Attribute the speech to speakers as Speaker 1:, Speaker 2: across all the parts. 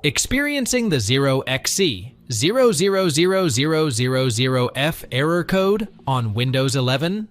Speaker 1: Experiencing the 0xc000000f error code on Windows 11?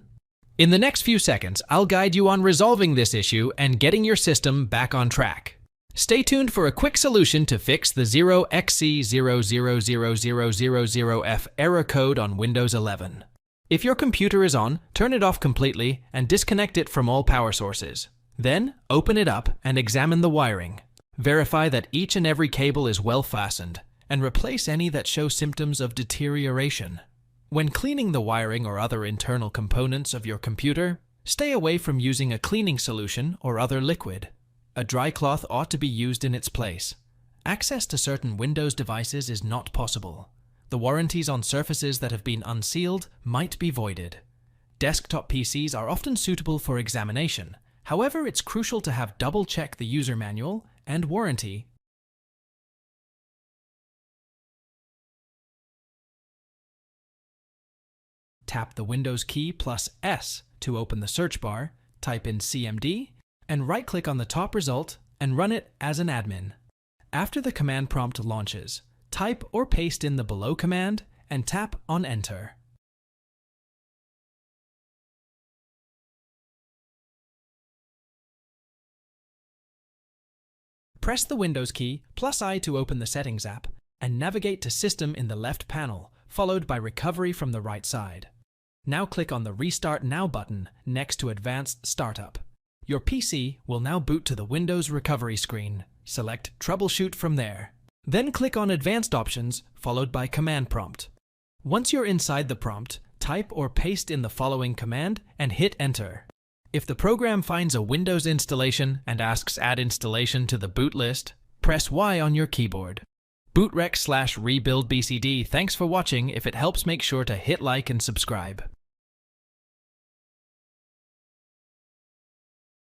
Speaker 1: In the next few seconds, I'll guide you on resolving this issue and getting your system back on track. Stay tuned for a quick solution to fix the 0xc000000f error code on Windows 11. If your computer is on, turn it off completely and disconnect it from all power sources. Then, open it up and examine the wiring. Verify that each and every cable is well fastened, and replace any that show symptoms of deterioration. When cleaning the wiring or other internal components of your computer, stay away from using a cleaning solution or other liquid. A dry cloth ought to be used in its place. Access to certain Windows devices is not possible. The warranties on surfaces that have been unsealed might be voided. Desktop PCs are often suitable for examination. However, it's crucial to have double-check the user manual and warranty. Tap the Windows key plus S to open the search bar, type in CMD, and right-click on the top result and run it as an admin. After the command prompt launches, type or paste in the below command and tap on Enter. Press the Windows key plus I to open the Settings app and navigate to System in the left panel, followed by Recovery from the right side. Now click on the Restart Now button next to Advanced Startup. Your PC will now boot to the Windows recovery screen. Select Troubleshoot from there. Then click on Advanced Options, followed by Command Prompt. Once you're inside the prompt, type or paste in the following command and hit Enter. If the program finds a Windows installation and asks Add Installation to the boot list, press Y on your keyboard. Bootrec/rebuildbcd. Thanks for watching. If it helps, make sure to hit like and subscribe.